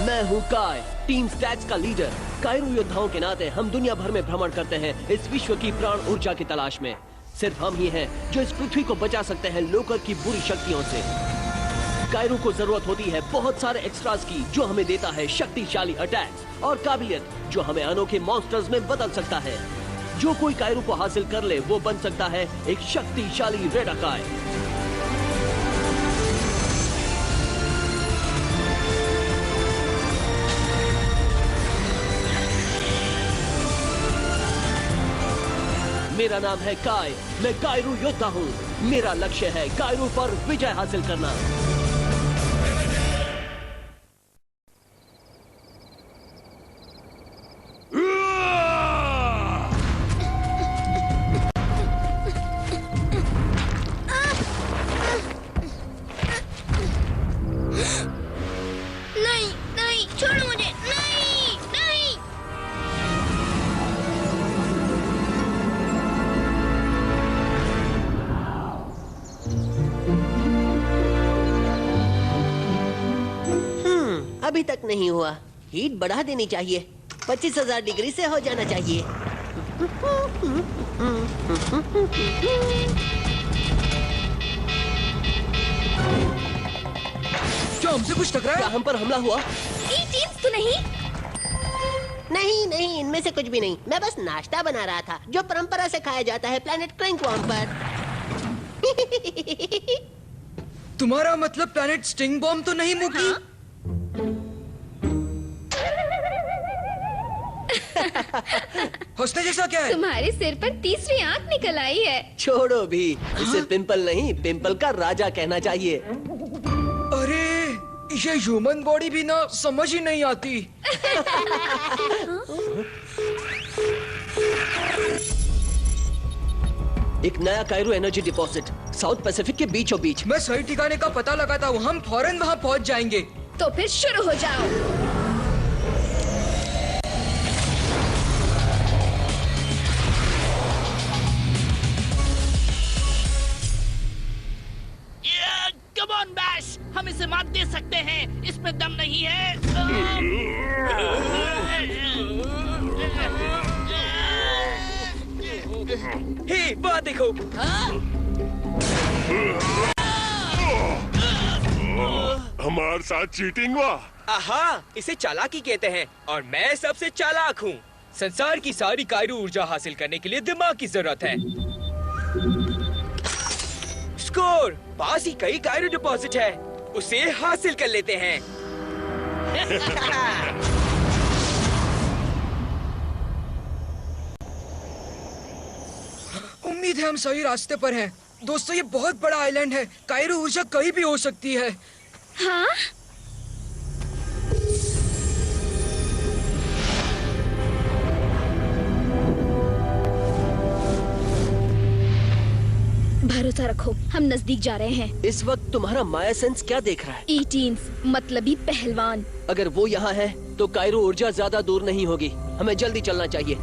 मैं हूँ काय, टीम स्टैट्स का लीडर। कायरू योद्धाओं के नाते हम दुनिया भर में भ्रमण करते हैं इस विश्व की प्राण ऊर्जा की तलाश में। सिर्फ हम ही हैं जो इस पृथ्वी को बचा सकते हैं लोकर की बुरी शक्तियों से। कायरू को जरूरत होती है बहुत सारे एक्स्ट्रास की, जो हमें देता है शक्तिशाली अटैक्स और काबिलियत जो हमें अनोखे मॉन्स्टर्स में बदल सकता है। जो कोई कायरू को हासिल कर ले वो बन सकता है एक शक्तिशाली रेडाकाय। मेरा नाम है काय, मैं कायरू योद्धा हूँ। मेरा लक्ष्य है कायरू पर विजय हासिल करना। नहीं नहीं, छोड़ो मुझे, नहीं नहीं। अभी तक नहीं हुआ। हीट बढ़ा देनी चाहिए। 25,000 डिग्री से हो जाना चाहिए। क्या हमसे कुछ टकराया? क्या हम पर हमला हुआ? E-teams तो नहीं? नहीं नहीं, इनमें से कुछ भी नहीं। मैं बस नाश्ता बना रहा था जो परंपरा से खाया जाता है प्लेनेट क्रिंकवॉर्म पर। तुम्हारा मतलब प्लेनेट स्टिंग बॉम्ब तो नहीं मुकी? हाँ? हंसने जैसा क्या है? तुम्हारे सिर पर तीसरी आंख निकल आई है। छोड़ो भी, इसे पिंपल नहीं, पिंपल का राजा कहना चाहिए। अरे ये ह्यूमन बॉडी भी ना समझ ही नहीं आती। एक नया कायरू एनर्जी डिपॉजिट साउथ पैसिफिक के बीचों बीच। मैं सही ठिकाने का पता लगाता हूँ, हम फौरन वहाँ पहुँच जाएंगे। तो फिर शुरू हो जाओ। कम ऑन बैश, हम इसे मात दे सकते हैं, इसमें दम नहीं है। हे, वहाँ देखो। हमारे साथ चीटिंग हुआ। आहा, इसे चालाकी कहते हैं और मैं सबसे चालाक हूँ। संसार की सारी कायरू ऊर्जा हासिल करने के लिए दिमाग की जरूरत है। स्कोर, पास ही कई कायरू डिपॉजिट है, उसे हासिल कर लेते हैं। उम्मीद है हम सही रास्ते पर हैं। दोस्तों, ये बहुत बड़ा आइलैंड है, कायरू ऊर्जा कहीं भी हो सकती है। हाँ? भरोसा रखो, हम नजदीक जा रहे हैं। इस वक्त तुम्हारा माया सेंस क्या देख रहा है? E-teams मतलबी पहलवान। अगर वो यहाँ है तो कायरू ऊर्जा ज्यादा दूर नहीं होगी। हमें जल्दी चलना चाहिए।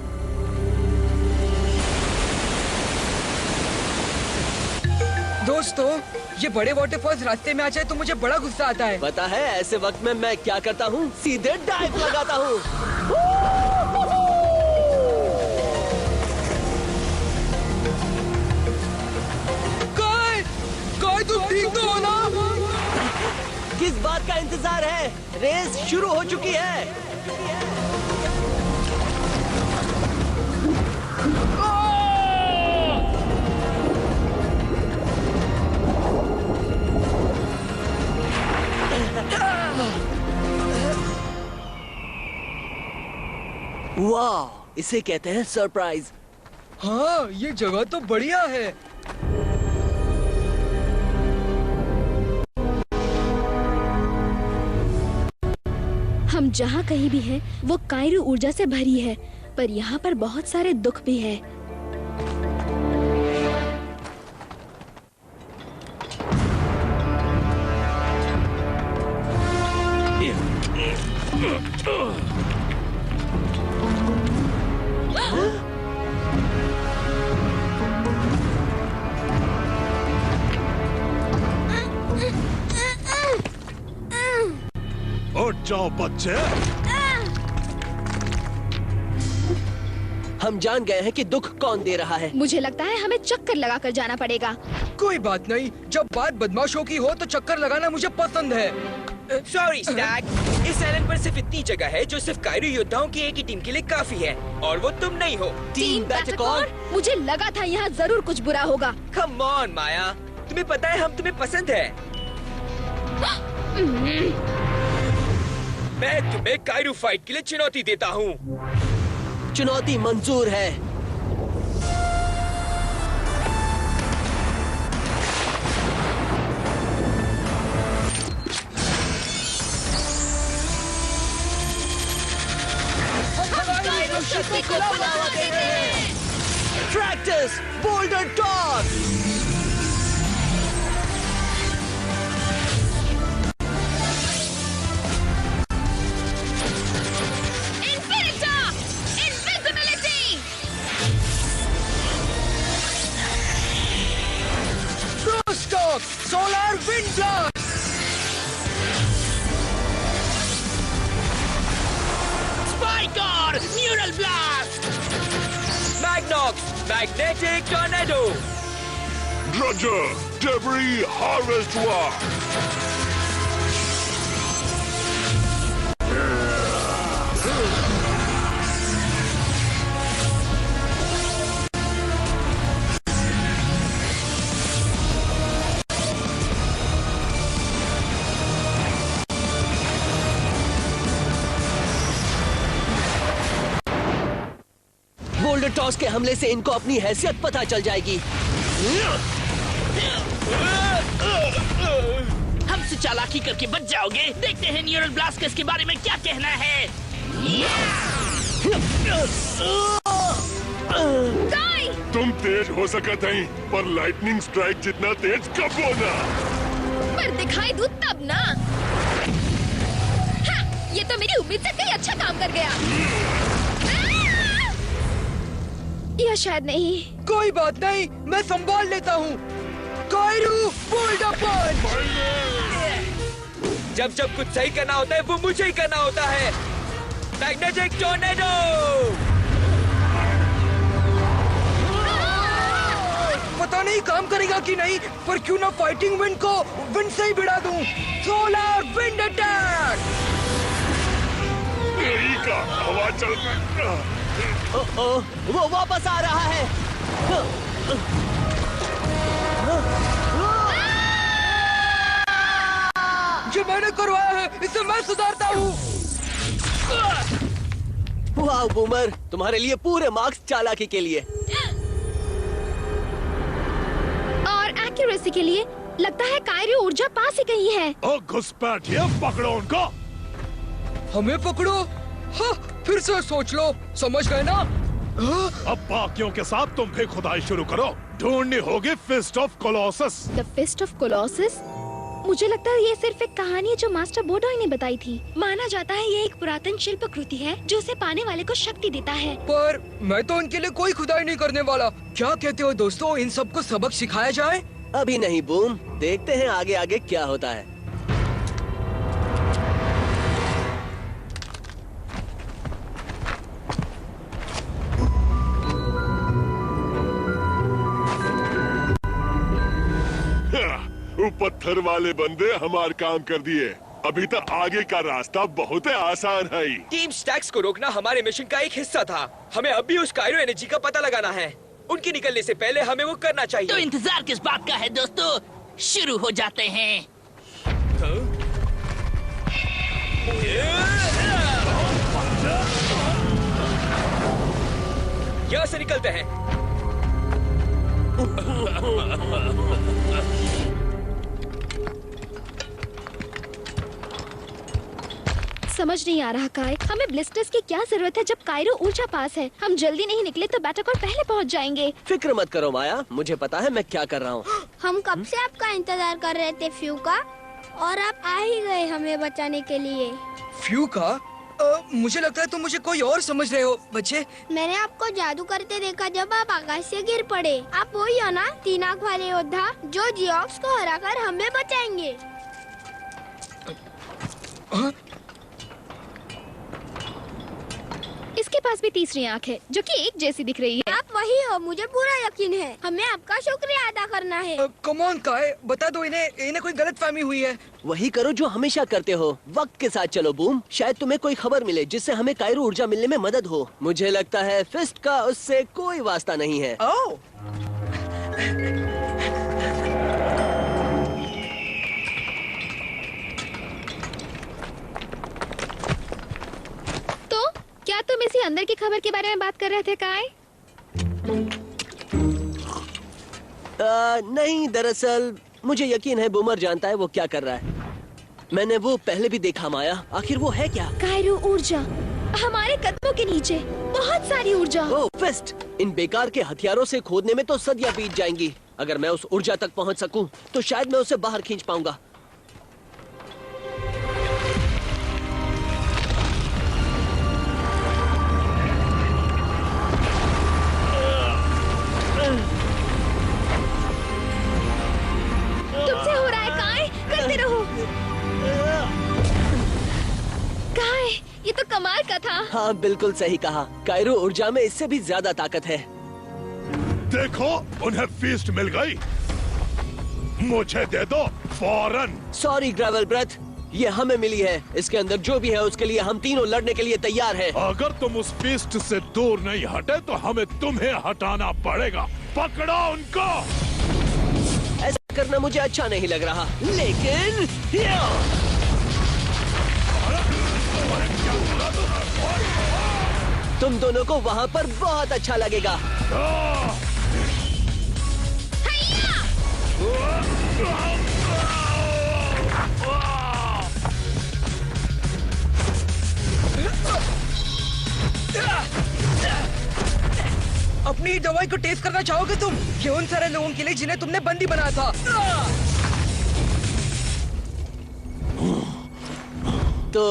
दोस्तों, ये बड़े वाटरफॉल्स रास्ते में आ जाए तो मुझे बड़ा गुस्सा आता है। पता है ऐसे वक्त में मैं क्या करता हूँ? सीधे डाइव लगाता हूँ। तुम ठीक तो हो ना? किस बात का इंतजार है? रेस शुरू हो चुकी है। वाह, इसे कहते हैं सरप्राइज। हाँ, ये जगह तो बढ़िया है। हम जहाँ कहीं भी हैं, वो कायरू ऊर्जा से भरी है, पर यहाँ पर बहुत सारे दुख भी है। उठ जाओ बच्चे। हम जान गए हैं कि दुख कौन दे रहा है। मुझे लगता है हमें चक्कर लगाकर जाना पड़ेगा। कोई बात नहीं, जब बात बदमाशों की हो तो चक्कर लगाना मुझे पसंद है। सॉरी स्टैग, इस आइलैंड पर सिर्फ इतनी जगह है जो सिर्फ कायरो योद्धाओं की एक ही टीम के लिए काफी है, और वो तुम नहीं हो। टीम बैटरकॉन। मुझे लगा था यहाँ जरूर कुछ बुरा होगा। कम ऑन माया, तुम्हें पता है हम तुम्हें पसंद है। मैं तुम्हें कायरो फाइट के लिए चुनौती देता हूँ। चुनौती मंजूर है। शक्ति को बढ़ावा देते हैं। Practice boulder toss. Infinita, invisibility. Brustock, solar wind blast. Spiker, neural blast. Magnox, magnetic tornado. Drudger, debris harvest walk. Boulder toss के हमले से इनको अपनी हैसियत पता चल जाएगी। हमसे चालाकी करके बच जाओगे। देखते हैं न्यूरल ब्लास्ट का इसके बारे में क्या कहना है। गाय! तुम तेज हो सकत नहीं, पर लाइटनिंग स्ट्राइक जितना तेज कब होना। पर दिखाई दूं तब ना। हाँ, ये तो मेरी उम्मीद से कहीं अच्छा काम कर गया। या शायद नहीं। कोई बात नहीं, मैं संभाल लेता हूँ। कायरो बोल्डर पंच। जब जब कुछ सही करना होता है वो मुझे ही करना होता है। Magnetic tornado. पता नहीं काम करेगा कि नहीं, पर क्यों ना फाइटिंग विंड को विंड से ही भिड़ा दूं। Solar wind attack. यही का हवा चल। वो वापस आ रहा है। जो मैंने करवाया है इसे मैं सुधारता हूँ। वाह बूमर, तुम्हारे लिए पूरे मार्क्स चालाकी के लिए। और एक्यूरेसी के लिए लगता है कायरो ऊर्जा पास ही कहीं है। ओ घुसपैठिए, पकड़ो उनको। हमें पकड़ो। हाँ, फिर से सोच लो, समझ गए ना? अब बाकियों के साथ तुम भी खुदाई शुरू करो। ढूंढनी होगी fist of Colossus. The fist of Colossus? मुझे लगता है ये सिर्फ एक कहानी है जो मास्टर बोडोई ने बताई थी। माना जाता है ये एक पुरातन शिल्प कृति है जो उसे पाने वाले को शक्ति देता है। पर मैं तो उनके लिए कोई खुदाई नहीं करने वाला। क्या कहते हो दोस्तों, इन सबको सबक सिखाया जाए? अभी नहीं बूम, देखते हैं आगे आगे क्या होता है। वो पत्थर वाले बंदे हमार काम कर दिए। अभी तक आगे का रास्ता बहुत आसान है। टीम स्टैक्स को रोकना हमारे मिशन का एक हिस्सा था। हमें अब भी उस कायरो एनर्जी का पता लगाना है। उनके निकलने से पहले हमें वो करना चाहिए। तो इंतजार किस बात का है दोस्तों, शुरू हो जाते हैं। यहाँ से निकलते हैं। समझ नहीं आ रहा काय, हमें ब्लिस्टर्स की क्या जरूरत है जब कायरो ऊर्जा पास है। हम जल्दी नहीं निकले तो बैटरकॉन पहले पहुंच जाएंगे। फिक्र मत करो माया, मुझे पता है मैं क्या कर रहा हूँ। हम कब से आपका इंतजार कर रहे थे फ्यू का, और आप आ ही गए हमें बचाने के लिए। फ्यू का? मुझे लगता है तुम मुझे कोई और समझ रहे हो बच्चे। मैंने आपको जादू करते देखा जब आप आकाश से गिर पड़े। आप वही हो ना, 3 आंख वाले योद्धा जो जियोक्स को हराकर हमें बचाएंगे। पास भी तीसरी आंख है जो कि एक जैसी दिख रही है। आप वही हो, मुझे पूरा यकीन है। हमें आपका शुक्रिया अदा करना है। कम ऑन काय, बता दो इन्हें कोई गलतफहमी हुई है। वही करो जो हमेशा करते हो, वक्त के साथ चलो बूम। शायद तुम्हें कोई खबर मिले जिससे हमें कायरो ऊर्जा मिलने में मदद हो। मुझे लगता है फिस्ट का उससे कोई वास्ता नहीं है। ओह, तो क्या तुम इसी अंदर की खबर के बारे में बात कर रहे थे काय? नहीं, दरअसल मुझे यकीन है बूमर जानता है वो क्या कर रहा है। मैंने वो पहले भी देखा माया। आखिर वो है क्या? कायरो ऊर्जा हमारे कदमों के नीचे, बहुत सारी ऊर्जा। ओह फिस्ट, इन बेकार के हथियारों से खोदने में तो सदियां बीत जाएंगी। अगर मैं उस ऊर्जा तक पहुंच सकूं, तो शायद मैं उसे बाहर खींच पाऊंगा। तुमसे हो रहा है काय, करते रहो। काय, ये तो कमाल का था। हाँ बिल्कुल सही कहा। कायरो ऊर्जा में इससे भी ज्यादा ताकत है। देखो, उन्हें फीस्ट मिल गई। मुझे दे दो फौरन। सॉरी ग्रेवल ब्रेथ, ये हमें मिली है। इसके अंदर जो भी है उसके लिए हम तीनों लड़ने के लिए तैयार हैं। अगर तुम उस फीस्ट से दूर नहीं हटे तो हमें तुम्हें हटाना पड़ेगा। पकड़ो उनको। ऐसा करना मुझे अच्छा नहीं लग रहा, लेकिन तुम दोनों को वहाँ पर बहुत अच्छा लगेगा। अपनी दवाई को टेस्ट करना चाहोगे तुम? ये उन सारे लोगों के लिए जिन्हें तुमने बंदी बनाया था। तो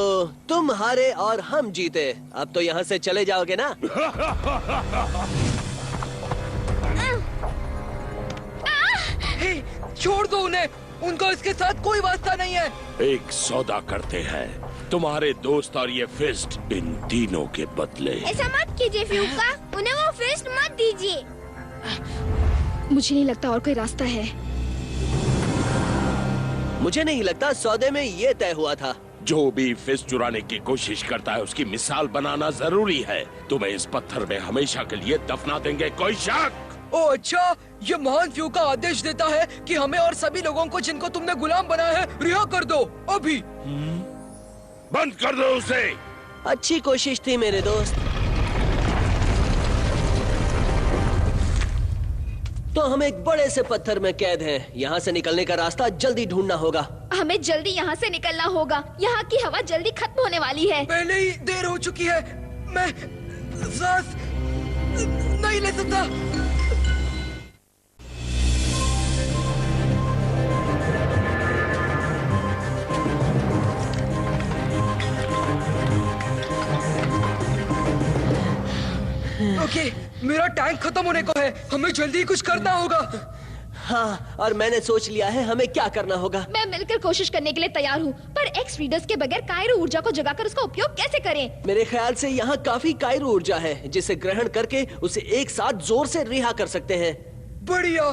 तुम हारे और हम जीते। अब तो यहाँ से चले जाओगे ना? हे, छोड़ दो उन्हें। उनको इसके साथ कोई वास्ता नहीं है। एक सौदा करते हैं, तुम्हारे दोस्त और ये फिस्ट, इन तीनों के बदले। ऐसा मत कीजिए फ्यूका, उन्हें वो फिस्ट मत दीजिए। मुझे नहीं लगता और कोई रास्ता है। मुझे नहीं लगता सौदे में ये तय हुआ था। जो भी फिस्ट चुराने की कोशिश करता है उसकी मिसाल बनाना जरूरी है। तुम्हें इस पत्थर में हमेशा के लिए दफना देंगे, कोई शक? ओ अच्छा, ये महान फ्यूका आदेश देता है कि हमें और सभी लोगों को जिनको तुमने गुलाम बनाया है रिहा कर दो अभी। बंद कर दो उसे। अच्छी कोशिश थी मेरे दोस्त। तो हम एक बड़े से पत्थर में कैद हैं। यहाँ से निकलने का रास्ता जल्दी ढूंढना होगा। हमें जल्दी यहाँ से निकलना होगा। यहाँ की हवा जल्दी खत्म होने वाली है। पहले ही देर हो चुकी है। मैं सांस नहीं ले सकता। ओके, मेरा टैंक खत्म होने को है। हमें जल्दी ही कुछ करना होगा। हाँ, और मैंने सोच लिया है हमें क्या करना होगा। मैं मिलकर कोशिश करने के लिए तैयार हूँ, पर एक्स रीडर्स के बगैर कायरो ऊर्जा को जगाकर उसका उपयोग कैसे करें? मेरे ख्याल से यहाँ काफी कायरो ऊर्जा है जिसे ग्रहण करके उसे एक साथ जोर से रिहा कर सकते हैं। बढ़िया,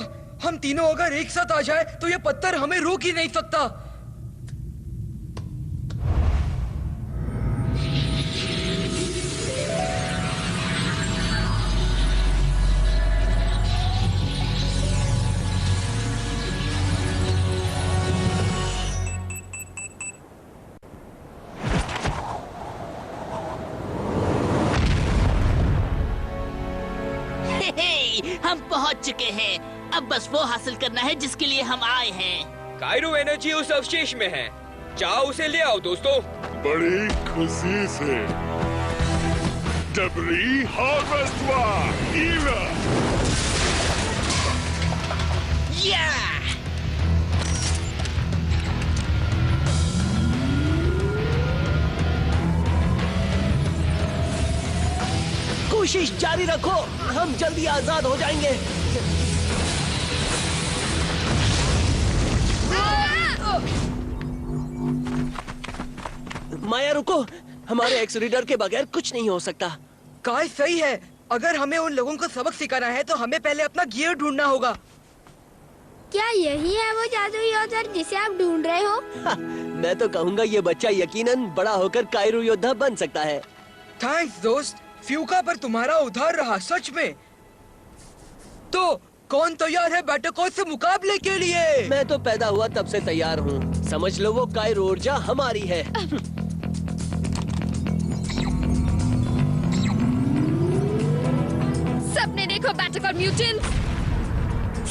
हम तीनों अगर एक साथ आ जाए तो ये पत्थर हमें रोक ही नहीं सकता। हम पहुंच चुके हैं। अब बस वो हासिल करना है जिसके लिए हम आए हैं। कायरो एनर्जी उस अवशेष में है। जाओ उसे ले आओ दोस्तों। बड़ी खुशी से। डबरी हार्वेस्ट या! कोशिश जारी रखो, हम जल्दी आजाद हो जाएंगे। माया रुको, हमारे एक्स रीडर के बगैर कुछ नहीं हो सकता। काय सही है। अगर हमें उन लोगों को सबक सिखाना है तो हमें पहले अपना गियर ढूंढना होगा। क्या यही है वो जादुई औजार जिसे आप ढूंढ रहे हो? मैं तो कहूँगा ये बच्चा यकीनन बड़ा होकर कायरू योद्धा बन सकता है। थैंक्स दोस्त, फ्यूका पर तुम्हारा उधार रहा सच में। तो कौन तैयार है बैटरकॉस से मुकाबले के लिए? मैं तो पैदा हुआ तब से तैयार हूँ। समझ लो वो कायरू ऊर्जा हमारी है। सबने देखो बैटरकॉस म्यूटेंट्स।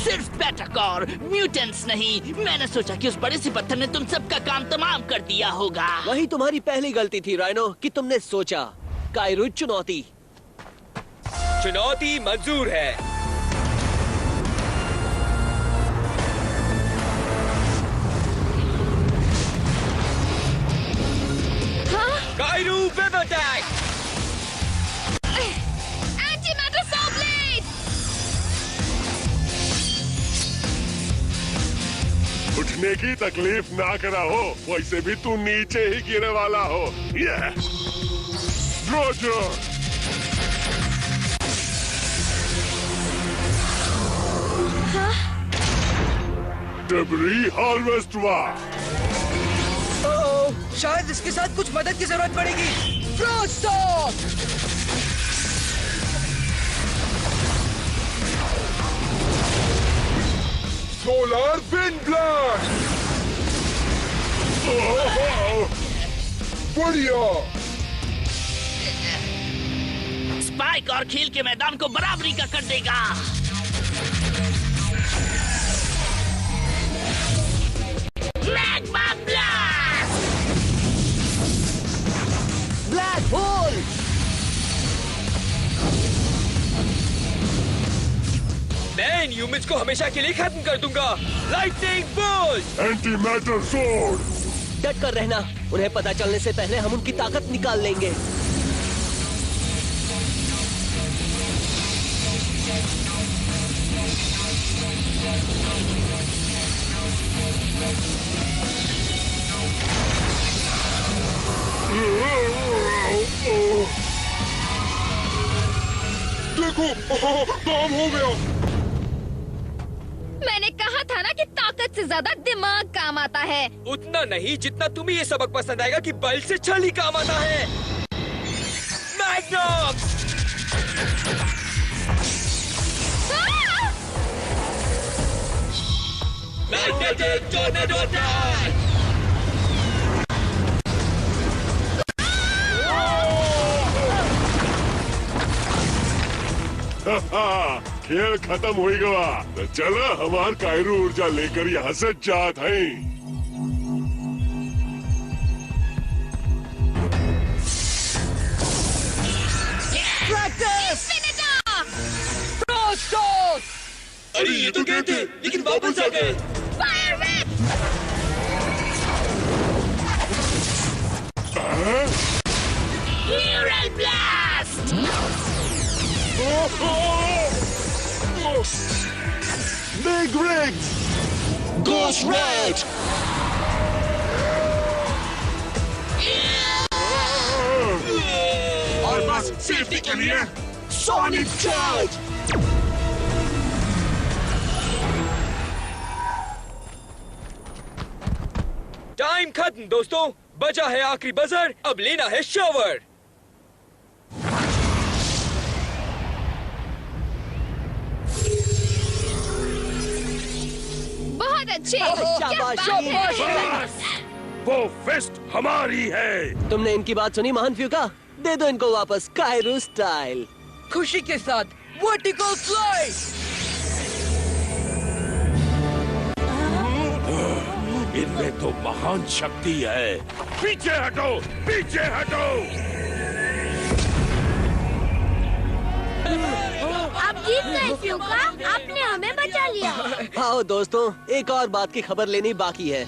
सिर्फ बैटरकॉर, म्यूटेंट्स नहीं। मैंने सोचा कि उस बड़े से पत्थर ने तुम सबका काम तमाम कर दिया होगा। वही तुम्हारी पहली गलती थी राइनो कि तुमने सोचा। कायरू चुनौती मंजूर है। Kairu web attack. Antimatter saw blade. उठने की तकलीफ ना करा हो, वैसे भी तू नीचे ही गिरने वाला हो। रोजर डेब्री हार्वेस्ट हुआ। शायद इसके साथ कुछ मदद की जरूरत पड़ेगी। फ्रॉस्टॉक! Solar wind blast. बढ़िया। स्पाइक और खेल के मैदान को बराबरी का कर देगा। Magma blast! Black hole. मैं इन ह्यूमंस को हमेशा के लिए खत्म कर दूंगा। Lightning bolt! Antimatter sword. डट कर रहना, उन्हें पता चलने से पहले हम उनकी ताकत निकाल लेंगे। देखो, काम हो गया। मैंने कहा था ना कि ताकत से ज्यादा दिमाग काम आता है। उतना नहीं जितना तुम्हें ये सबक पसंद आएगा कि बल से छल ही काम आता है। मैग्नम! Magnetic tornado attack! खेल खत्म हो गया। तो चलो हमार कायरू ऊर्जा लेकर यहाँ से जात हैं। अरे ये तो गए थे, लेकिन वापस आ गए। Neural blast! Big Rigs! Ghost Red! और बस सेफ्टी के लिए Sonic Charge! टाइम खत्म दोस्तों, बचा है आखिरी बजर। अब लेना है शॉवर। बहुत अच्छे। शाबाश। वो फिस्ट हमारी है। तुमने इनकी बात सुनी महान फ्यूका? दे दो इनको वापस कायरू स्टाइल। खुशी के साथ वर्टिकल स्लाइड। इनमें तो महान शक्ति है। पीछे हटो, पीछे हटो। आप जीत गए फ्यूका, आपने हमें बचा लिया। आओ दोस्तों, एक और बात की खबर लेनी बाकी है।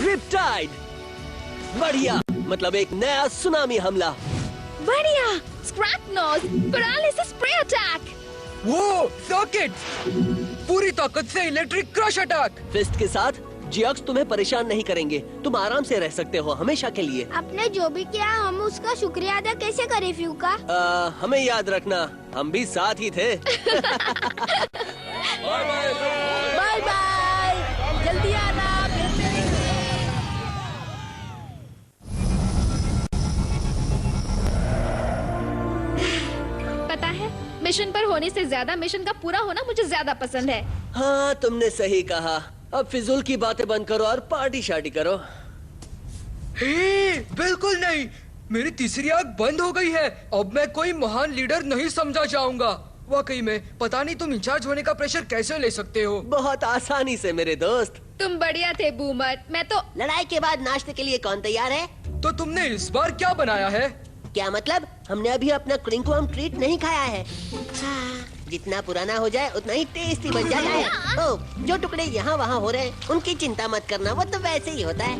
रिपटाइड! बढ़िया, मतलब एक नया सुनामी हमला। बढ़िया। Scrap nose, paralysis spray attack. वो सॉकेट, पूरी ताकत से इलेक्ट्रिक क्रश अटैक। फिस्ट के साथ जियोक्स तुम्हें परेशान नहीं करेंगे। तुम आराम से रह सकते हो हमेशा के लिए। आपने जो भी किया हम उसका शुक्रिया अदा कैसे करें फ्यूका? हमें याद रखना, हम भी साथ ही थे। बाय बाय, जल्दी आना, फिर मिलेंगे। पता है, मिशन पर होने से ज्यादा मिशन का पूरा होना मुझे ज्यादा पसंद है। हाँ तुमने सही कहा। अब फिजूल की बातें बंद करो और पार्टी शार्टी करो। हे, बिल्कुल नहीं। मेरी तीसरी आंख बंद हो गई है। अब मैं कोई महान लीडर नहीं समझा जाऊंगा। वाकई में पता नहीं तुम इंचार्ज होने का प्रेशर कैसे ले सकते हो। बहुत आसानी से मेरे दोस्त। तुम बढ़िया थे बूमर। मैं तो लड़ाई के बाद नाश्ते के लिए कौन तैयार है? तो तुमने इस बार क्या बनाया है? क्या मतलब? हमने अभी अपना क्रिंकवाम ट्रीट नहीं खाया है। हाँ, जितना पुराना हो जाए उतना ही टेस्टी बन जाता है। ओ, जो टुकड़े यहाँ वहाँ हो रहे हैं उनकी चिंता मत करना, वो तो वैसे ही होता है।